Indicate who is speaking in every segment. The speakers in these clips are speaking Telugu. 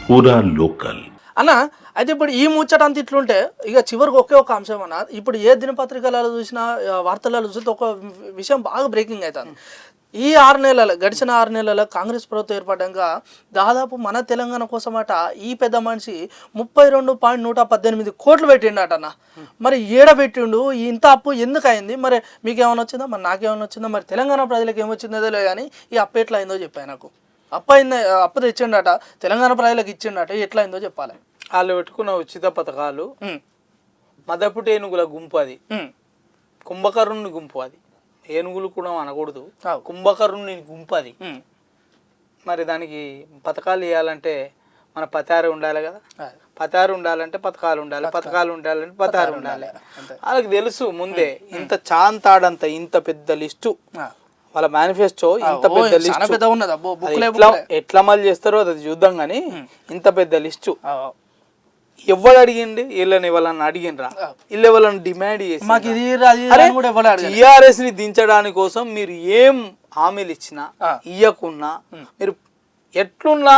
Speaker 1: పూరా లోకల్
Speaker 2: అన్న అయితే ఇప్పుడు ఈ ముచ్చట అంత ఇట్లుంటే ఇక చివరికి ఒకే ఒక అంశం అన్న ఇప్పుడు ఏ దినపత్రికలలో చూసినా వార్తలలో చూస్తే ఒక విషయం బాగా బ్రేకింగ్ అవుతుంది ఈ 6 నెలల గడిచిన 6 నెలల కాంగ్రెస్ ప్రభుత్వం ఏర్పడ్డాక దాదాపు మన తెలంగాణ కోసమట ఈ పెద్ద మనిషి 32.118 కోట్లు పెట్టిండట అన్న మరి ఏడ పెట్టిండు ఇంత అప్పు ఎందుకు అయింది మరి మీకు ఏమైనా వచ్చిందా మరి నాకేమైనా వచ్చిందా మరి తెలంగాణ ప్రజలకు ఏమొచ్చిందో లేదు కానీ ఈ అప్పు ఎట్లా అయిందో చెప్పాను నాకు అప్పు తెచ్చిండట తెలంగాణ ప్రజలకు ఇచ్చిండట ఎట్లా అయిందో చెప్పాలి
Speaker 3: వాళ్ళు పెట్టుకున్న ఉచిత పథకాలు మదపుటి ఏనుగుల గుంపు అది కుంభకర్ణుని గుంపు అది ఏనుగులు కూడా అనకూడదు కుంభకర్ణుని గుంపు అది మరి దానికి పథకాలు ఇవ్వాలంటే మన పతారు ఉండాలి కదా పతారు ఉండాలంటే పథకాలు ఉండాలి పథకాలు ఉండాలంటే పతారు ఉండాలి వాళ్ళకి తెలుసు ముందే ఇంత చాంతాడంత ఇంత పెద్ద లిస్టు వాళ్ళ మేనిఫెస్టో ఇంత పెద్ద లిస్టు ఎట్లా మళ్ళీ చేస్తారో అది చూద్దాం కానీ ఇంత పెద్ద లిస్టు ఎవరు అడిగిండి వీళ్ళని వాళ్ళని అడిగినరా వీళ్ళు ఎవరైనా డిమాండ్ చేసి టీఆర్ఎస్ ని దించడానికి కోసం మీరు ఏం హామీలు ఇచ్చినా ఇయ్యకున్నా మీరు ఎట్లున్నా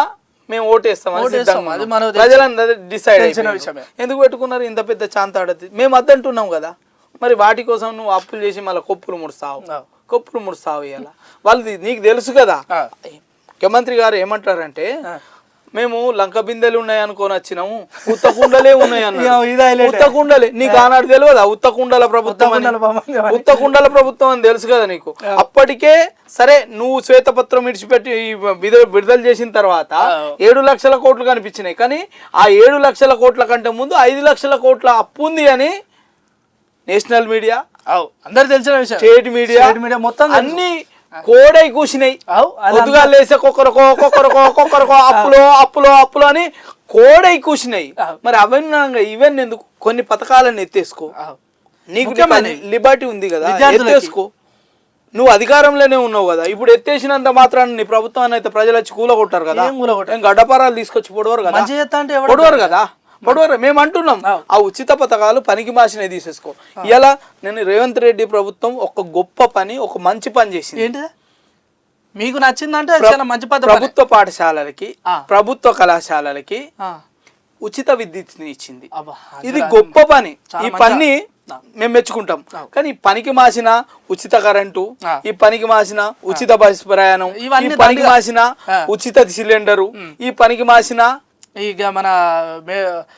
Speaker 3: మేము ఓటేస్తాం ప్రజలందరూ డిసైడ్ ఎందుకు పెట్టుకున్నారు ఇంత పెద్ద చాంతాడది మేము అద్దంటున్నాం కదా మరి వాటి కోసం నువ్వు అప్పులు చేసి మళ్ళీ కొప్పులు ముడుస్తావు ఇలా వాళ్ళు నీకు తెలుసు కదా ముఖ్యమంత్రి గారు ఏమంటారంటే మేము లంక బిందెలు ఉన్నాయి అనుకొని వచ్చినాము ఉత్తకుండలే ఉన్నాయి అన్న ఉత్తకుండలే నీకు ఆనాడు తెలియదా ఉత్తకుండల ప్రభుత్వం అని తెలుసు కదా నీకు అప్పటికే సరే నువ్వు శ్వేతపత్రం విడిచిపెట్టి విడుదల చేసిన తర్వాత 7 లక్షల కోట్లు కనిపించినాయి కానీ ఆ 7 లక్షల కోట్ల కంటే ముందు 5 లక్షల కోట్ల అప్పు ఉంది అని నేషనల్ మీడియా
Speaker 2: అందరు తెలిసిన విషయం
Speaker 3: స్టేట్ మీడియా
Speaker 2: మొత్తం
Speaker 3: అన్ని కోడై కూసినాయి పొద్దుగా లేసే కుక్కరకో అప్పులో అని కోడై కూసినాయి మరి అవన్నీ ఇవన్నీ ఎందుకు కొన్ని పథకాలను ఎత్తేసుకో నీకు లిబర్టీ ఉంది కదా ఎత్తేసుకో నువ్వు అధికారంలోనే ఉన్నావు కదా ఇప్పుడు ఎత్తేసినంత మాత్రాన్ని నీ ప్రభుత్వాన్ని అయితే ప్రజలు వచ్చి కూలగొట్టారు కదా గడ్డపారాలు తీసుకొచ్చి పొడవరు కదా మేము అంటున్నాం ఆ ఉచిత పథకాలు పనికి మాసినవి తీసేసుకో ఇలా నేను రేవంత్ రెడ్డి ప్రభుత్వం ఒక గొప్ప పని ఒక మంచి పని చేసింది
Speaker 2: ఏంటి మీకు నచ్చిందంటే మంచి
Speaker 3: ప్రభుత్వ పాఠశాలలకి ప్రభుత్వ కళాశాలలకి ఉచిత విద్యుత్ని ఇచ్చింది ఇది గొప్ప పని ఈ పని మేము మెచ్చుకుంటాం కానీ ఈ పనికి మాసిన ఉచిత కరెంటు ఈ పనికి మాసిన ఉచిత బస్ ప్రయాణం ఈ పనికి మాసిన ఉచిత సిలిండరు ఈ పనికి మాసిన
Speaker 2: ఇక మన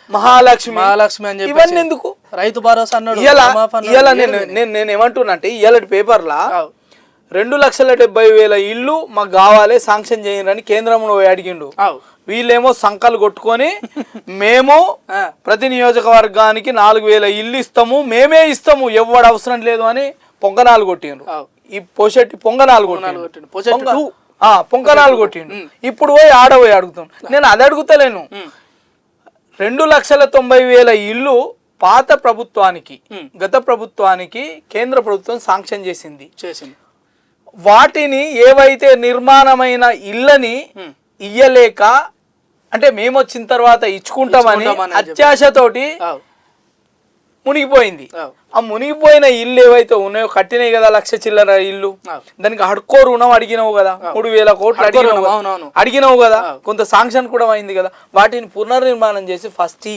Speaker 3: మహాలక్ష్మి
Speaker 2: అని చెప్పి
Speaker 3: ఇవన్నీ ఎందుకు
Speaker 2: రైతు భరోసా అన్నాడు
Speaker 3: నేను ఏమంటున్నా అంటే ఇవాళ పేపర్లా 2,70,000 ఇల్లు మాకు కావాలి శాంక్షన్ చేయండి కేంద్రంలో అడిగిండు వీళ్ళేమో సంకలు కొట్టుకొని మేము ప్రతి నియోజకవర్గానికి 4,000 ఇల్లు ఇస్తాము మేమే ఇస్తాము ఎవడు అవసరం లేదు అని పొంగనాలు కొట్టిండ్రు ఈ పొషెట్టి పొంగనాలు కొట్టిండ్రు పొంగనాలు కొట్టిండు ఇప్పుడు పోయి ఆడపోయి అడుగుతాం నేను అది అడుగుతలేను 2,90,000 ఇల్లు పాత ప్రభుత్వానికి గత ప్రభుత్వానికి కేంద్ర ప్రభుత్వం శాంక్షన్ చేసింది వాటిని ఏవైతే నిర్మాణమైన ఇళ్ళని ఇయ్యలేక అంటే మేము వచ్చిన తర్వాత ఇచ్చుకుంటామని అత్యాశతోటి మునిగిపోయింది ఆ మునిగిపోయిన ఇల్లు ఏవైతే ఉన్నాయో కట్టినాయి కదా 1,00,000 చిల్లర ఇల్లు దానికి హడ్కో రుణం అడిగినావు కదా 3,000 కోట్లు అడిగినావు కదా కొంత శాంక్షన్ కూడా అయింది కదా వాటిని పునర్నిర్మాణం చేసి ఫస్ట్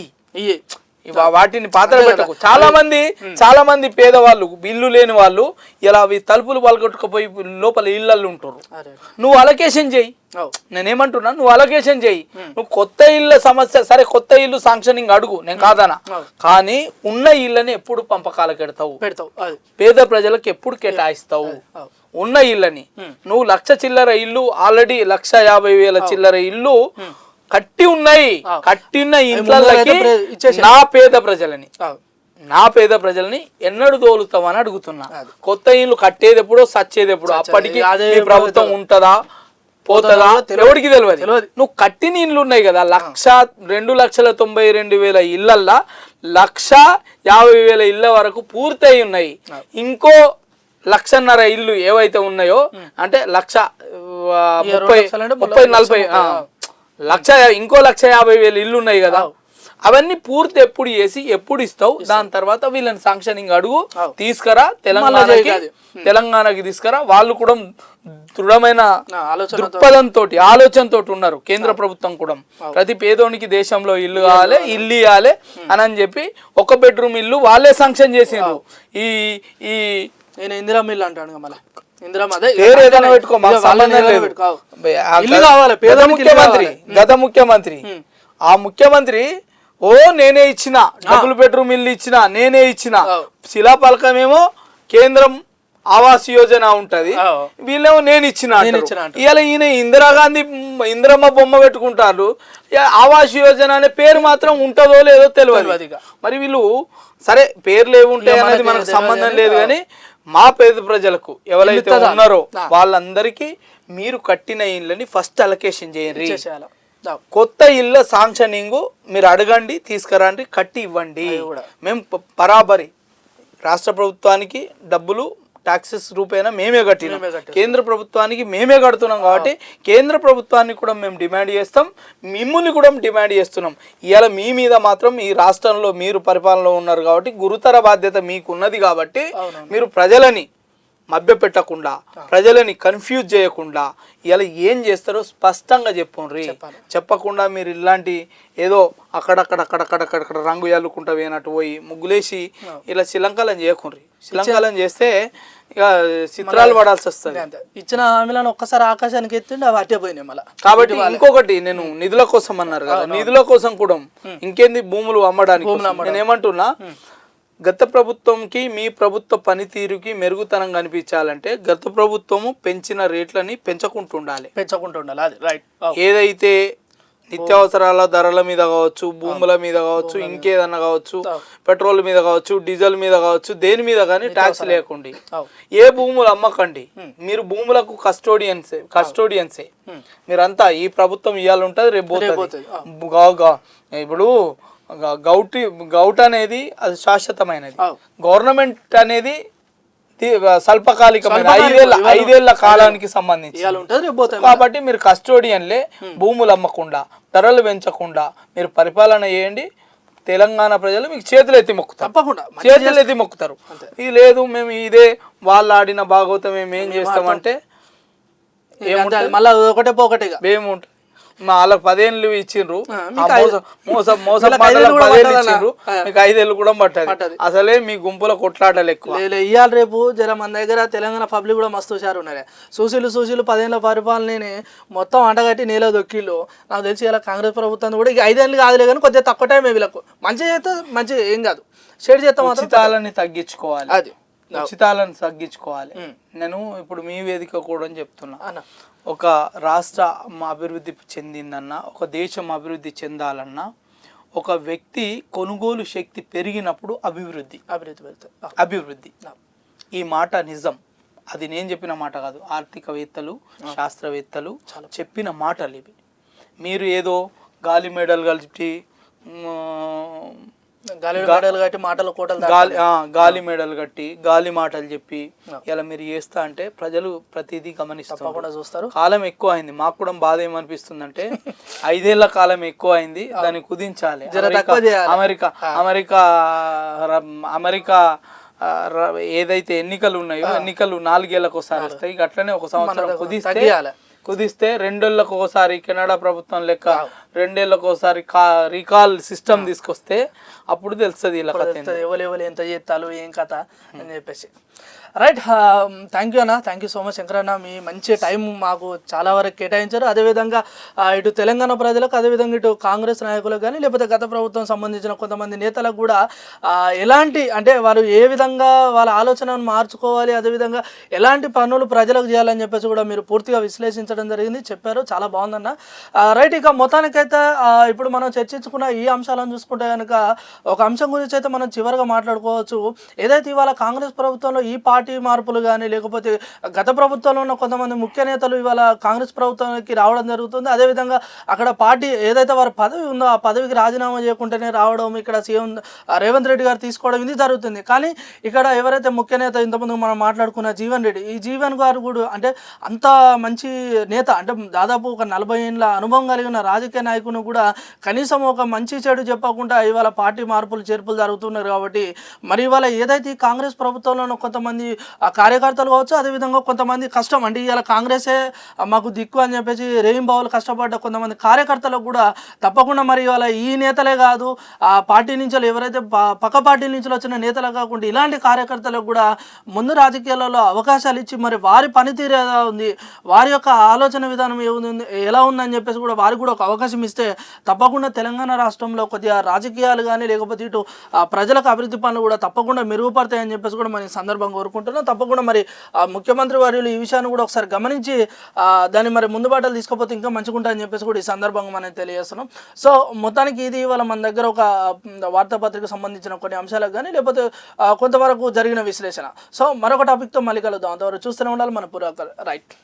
Speaker 3: వాటిని పాత్ర పెట్టకు చాలా మంది పేదవాళ్ళు ఇల్లు లేని వాళ్ళు ఇలా అవి తలుపులు పలగొట్టుకుపోయి లోపల ఇళ్ళల్లో ఉంటారు నువ్వు అలొకేషన్ చేయి నేనేమంటున్నా నువ్వు అలొకేషన్ చేయి నువ్వు కొత్త ఇళ్ళ సమస్య సరే కొత్త ఇల్లు శాంక్షనింగ్ అడుగు నేను కాదనా కానీ ఉన్న ఇళ్ళని ఎప్పుడు పంపకాలకు పెడతావు పేద ప్రజలకు ఎప్పుడు కేటాయిస్తావు ఉన్న ఇళ్ళని నువ్వు 1,00,000 చిల్లర ఇల్లు ఆల్రెడీ 1,50,000 చిల్లర ఇల్లు కట్టి ఉన్నాయి కట్టిన ఇంట్లకి నా పేద ప్రజలని ఎన్నడు తోలుతామని అడుగుతున్నా కొత్త ఇల్లు కట్టేది ఎప్పుడో సచ్చేది ఎప్పుడు అప్పటికి ప్రభుత్వం ఉంటదా పోతుందా ఎవరికి తెలియదు నువ్వు కట్టిన ఇల్లు ఉన్నాయి కదా 2,92,000 ఇళ్ళల్లా 1,50,000 ఇళ్ళ వరకు పూర్తయి ఉన్నాయి ఇంకో 1,50,000 ఇల్లు ఏవైతే ఉన్నాయో అంటే 1,30,000 ఇంకో 1,50,000 ఇల్లు ఉన్నాయి కదా అవన్నీ పూర్తి ఎప్పుడు చేసి ఎప్పుడు ఇస్తావు దాని తర్వాత వీళ్ళని శాంక్షనింగ్ అడుగు తీసుకురా తెలంగాణకి తీసుకురా వాళ్ళు కూడా దృఢమైన
Speaker 2: ఆలోచన
Speaker 3: దృక్పథంతో ఆలోచనతో ఉన్నారు కేంద్ర ప్రభుత్వం కూడా. ప్రతి పేదోనికి దేశంలో ఇల్లు కావాలి, ఇల్లు ఇవ్వాలి అని చెప్పి ఒక బెడ్రూమ్ ఇల్లు వాళ్ళే శాంక్షన్ చేసిండ్రు. ఈ ఈ
Speaker 2: నేను ఇందిరా మిల్ అంటాను మళ్ళీ ఇందిరా
Speaker 3: పేరు ఏదైనా పెట్టుకో, మాకు సంబంధం లేదు. గత ముఖ్యమంత్రి ఆ ముఖ్యమంత్రి నేనే ఇచ్చిన డబుల్ బెడ్రూమ్ ఇల్లు ఇచ్చిన, నేనే ఇచ్చిన. శిలాపలకమేమో కేంద్రం ఆవాస్ యోజన ఉంటది, వీళ్ళేమో నేను ఇచ్చిన. ఇవాళ ఈయన ఇందిరాగాంధీ ఇందిరమ్మ బొమ్మ పెట్టుకుంటారు, ఆవాస్ యోజన అనే పేరు మాత్రం ఉంటుందో లేదో తెలియదు. మరి వీళ్ళు సరే పేర్లు ఏముంటాయి అనేది మనకు సంబంధం లేదు, కానీ మా పేద ప్రజలకు ఎవరైతే ఉన్నారో వాళ్ళందరికీ మీరు కట్టిన ఇళ్ళని ఫస్ట్ అలొకేషన్ చేయండి. కొత్త ఇళ్ళ శాంక్షనింగ్ మీరు అడగండి, తీసుకురండి, కట్టి ఇవ్వండి. మేము బరాబరి రాష్ట్ర ప్రభుత్వానికి డబ్బులు టాక్సెస్ రూపేనా మేమే కట్టినాం, కేంద్ర ప్రభుత్వానికి మేమే కడుతున్నాం. కాబట్టి కేంద్ర ప్రభుత్వాన్ని కూడా మేము డిమాండ్ చేస్తాం, మిమ్మల్ని కూడా డిమాండ్ చేస్తున్నాం. ఇవాళ మీ మీద మాత్రం ఈ రాష్ట్రంలో మీరు పరిపాలనలో ఉన్నారు కాబట్టి గురుతర బాధ్యత మీకు ఉన్నది. కాబట్టి మీరు ప్రజలని మభ్యపెట్టకుండా, ప్రజలని కన్ఫ్యూజ్ చేయకుండా ఇలా ఏం చేస్తారో స్పష్టంగా చెప్పుండ్రి. చెప్పకుండా మీరు ఇలాంటి ఏదో అక్కడక్కడ రంగు ఎల్లుకుంటా పోయినట్టు పోయి ముగ్గులేసి ఇలా శ్రీలంకలం చేయకుండ్రి. శ్రీలంకలం చేస్తే ఇక చిత్రాలు పడాల్సి వస్తుంది.
Speaker 2: ఇచ్చిన హామీలను ఒక్కసారి ఆకాశానికి ఎత్తుండే అవి అట్టే పోయినాయి మళ్ళీ.
Speaker 3: కాబట్టి ఇంకొకటి, నేను నిధుల కోసం అన్నారు కదా, నిధుల కోసం కూడా ఇంకేంది భూములు అమ్మడానికి. నేను ఏమంటున్నా, గత ప్రభుత్వంకి మీ ప్రభుత్వ పనితీరుకి మెరుగుతనం కనిపించాలంటే గత ప్రభుత్వము పెంచిన రేట్లని పెంచుకుంటుండాలి.
Speaker 2: అది రైట్.
Speaker 3: ఏదైతే నిత్యావసరాల ధరల మీద కావచ్చు, భూముల మీద కావచ్చు, ఇంకేదన్నా కావచ్చు, పెట్రోల్ మీద కావచ్చు, డీజిల్ మీద కావచ్చు, దేని మీద కానీ ట్యాక్స్ లేకుండి. ఏ భూములు అమ్మకండి. మీరు భూములకు కస్టోడియన్సే. మీరంతా ఈ ప్రభుత్వం ఇవ్వాలి ఉంటుంది, రేపు పోతుంది. ఇప్పుడు గౌట్ అనేది అది శాశ్వతమైనది, గవర్నమెంట్ అనేది స్వల్పకాలికమైన 5 ఏళ్ల కాలానికి సంబంధించి. కాబట్టి మీరు కస్టోడియన్లే, భూములు అమ్మకుండా, ధరలు పెంచకుండా మీరు పరిపాలన చేయండి. తెలంగాణ ప్రజలు మీకు చేతులు ఎత్తి మొక్కుతారు,
Speaker 2: తప్పకుండా
Speaker 3: చేతులు ఎత్తి మొక్కుతారు. ఇది లేదు మేము ఇదే వాళ్ళు ఆడిన భాగవతం మేము ఏం చేస్తామంటే
Speaker 2: మళ్ళీ ఒకటే పోకటిగా
Speaker 3: ఏముంటుంది. వాళ్ళకి 10 ఏళ్ళు ఇచ్చిండ్రు, మోసం 10 ఏళ్ళు ఇచ్చిండ్రు, మీకు 5 ఏళ్ళు కూడా పట్టదు. అసలే మీ గుంపుల కొట్లాటలు ఎక్కువ.
Speaker 2: ఇవాళ రేపు జర మన దగ్గర తెలంగాణ పబ్లిక్ కూడా మస్తు హుషారు ఉన్నారు. సూచీలు 10 ఏళ్ళ పరిపాలనని మొత్తం అంటగట్టి నీలో దొక్కిళ్ళు. నాకు తెలిసి ఇలా కాంగ్రెస్ ప్రభుత్వం కూడా ఇక 5 ఏళ్ళు కాదులే కానీ కొద్దిగా తక్కువ టైం వీళ్ళకు మంచి చేస్తే మంచి ఏం కాదు, షేర్ చేస్తే మాత్రం
Speaker 3: ఉచితాలని తగ్గించుకోవాలి. అది ఉచితాలను తగ్గించుకోవాలి. నేను ఇప్పుడు మీ వేదిక కూడా చెప్తున్నా, ఒక రాష్ట్రం అభివృద్ధి చెందిందన్నా, ఒక దేశం అభివృద్ధి చెందాలన్నా ఒక వ్యక్తి కొనుగోలు శక్తి పెరిగినప్పుడు అభివృద్ధి ఈ మాట నిజం. అది నేను చెప్పిన మాట కాదు, ఆర్థికవేత్తలు, శాస్త్రవేత్తలు చెప్పిన మాటలు ఇవి. మీరు ఏదో గాలి మేడలు కలిపి
Speaker 2: గాలి
Speaker 3: మేడలు కట్టి గాలి మాటలు చెప్పి ఇలా మీరు చేస్తా అంటే ప్రజలు ప్రతిదీ గమనిస్తారు,
Speaker 2: చూస్తారు. కాలం
Speaker 3: ఎక్కువ అయింది. మాకు కూడా బాధ ఏమనిపిస్తుంది అంటే 5 ఏళ్ల కాలం ఎక్కువ అయింది, దాన్ని కుదించాలి. అమెరికా ఏదైతే ఎన్నికలు ఉన్నాయో ఎన్నికలు 4 ఏళ్ళకు ఒకసారి వస్తాయి, అట్లనే ఒక సంవత్సరం కుదిస్తే 2 ఏళ్ళకు ఒకసారి కెనడా ప్రభుత్వం లెక్క 2 ఏళ్ళకు ఒకసారి రీకాల్ సిస్టమ్ తీసుకొస్తే అప్పుడు తెలుస్తుంది ఇలా
Speaker 2: ఎవరు ఎంత చేస్తాలు ఏం కథ అని చెప్పేసి. రైట్, థ్యాంక్ యూ అన్న, thank you so much Shankar అన్న. మీ మంచి టైం మాకు చాలా వరకు కేటాయించారు. అదేవిధంగా ఇటు తెలంగాణ ప్రజలకు, అదేవిధంగా ఇటు కాంగ్రెస్ నాయకులకు కానీ లేకపోతే గత ప్రభుత్వం సంబంధించిన కొంతమంది నేతలకు కూడా ఎలాంటి అంటే వారు ఏ విధంగా వాళ్ళ ఆలోచనను మార్చుకోవాలి, అదేవిధంగా ఎలాంటి పనులు ప్రజలకు చేయాలని చెప్పేసి కూడా మీరు పూర్తిగా విశ్లేషించడం జరిగింది, చెప్పారు. చాలా బాగుందన్న. రైట్, ఇక మొత్తానికైతే ఇప్పుడు మనం చర్చించుకున్న ఈ అంశాలను చూసుకుంటే కనుక ఒక అంశం గురించి అయితే మనం చివరిగా మాట్లాడుకోవచ్చు. ఏదైతే ఇవాళ కాంగ్రెస్ ప్రభుత్వంలో ఈ పార్టీ మార్పులు కానీ లేకపోతే గత ప్రభుత్వంలో ఉన్న కొంతమంది ముఖ్య నేతలు ఇవాళ కాంగ్రెస్ ప్రభుత్వానికి రావడం జరుగుతుంది. అదేవిధంగా అక్కడ పార్టీ ఏదైతే వారి పదవి ఉందో ఆ పదవికి రాజీనామా చేయకుండానే రావడం, ఇక్కడ సీఎం రేవంత్ రెడ్డి గారు తీసుకోవడం ఇది జరుగుతుంది. కానీ ఇక్కడ ఎవరైతే ముఖ్య నేత ఇంతకుముందు మనం మాట్లాడుకున్న జీవన్ రెడ్డి, ఈ జీవన్ గారు కూడా అంటే అంత మంచి నేత, అంటే దాదాపు ఒక 40 ఏళ్ళ అనుభవం కలిగిన రాజకీయ నాయకుని కూడా కనీసం ఒక మంచి చెడు చెప్పకుండా ఇవాళ పార్టీ మార్పులు చేర్పులు జరుగుతున్నారు. కాబట్టి మరి ఇవాళ ఏదైతే కాంగ్రెస్ ప్రభుత్వంలో కొంతమంది ఆ కార్యకర్తలు కావచ్చు, అదేవిధంగా కొంతమంది కష్టం అంటే ఇలా కాంగ్రెసే మాకు దిక్కు అని చెప్పేసి రేయింబావులు కష్టపడ్డ కొంతమంది కార్యకర్తలకు కూడా తప్పకుండా మరి ఇవాళ ఈ నేతలే కాదు, ఆ పార్టీ నుంచి ఎవరైతే పక్క పార్టీ నుంచి వచ్చిన నేతలు కాకుండా ఇలాంటి కార్యకర్తలకు కూడా ముందు రాజకీయాలలో అవకాశాలు ఇచ్చి మరి వారి పనితీరు ఎలా ఉంది, వారి యొక్క ఆలోచన విధానం ఎలా ఉందని చెప్పేసి కూడా వారికి కూడా ఒక అవకాశం ఇస్తే తప్పకుండా తెలంగాణ రాష్ట్రంలో కొద్దిగా రాజకీయాలు కానీ లేకపోతే ఇటు ప్రజలకు అభివృద్ధి పనులు కూడా తప్పకుండా మెరుగుపడతాయని చెప్పేసి కూడా మనం ఈ సందర్భంగా కోరుకుంటున్నాం. తప్పకుండా మరి ముఖ్యమంత్రి వర్యులు ఈ విషయాన్ని కూడా ఒకసారి గమనించి దాన్ని మరి ముందు బాటలు తీసుకపోతే ఇంకా మంచిగా ఉంటాయని చెప్పేసి కూడా ఈ సందర్భంగా మనం తెలియజేస్తున్నాం. సో మొత్తానికి ఇది ఇవాళ మన దగ్గర ఒక వార్తాపత్రికకు సంబంధించిన కొన్ని అంశాలకు కానీ లేకపోతే కొంతవరకు జరిగిన విశ్లేషణ. సో మరొక టాపిక్తో మళ్ళీ కలుద్దాం. అంతవరకు చూస్తూనే ఉండాలి మన పురాకర్ రైట్.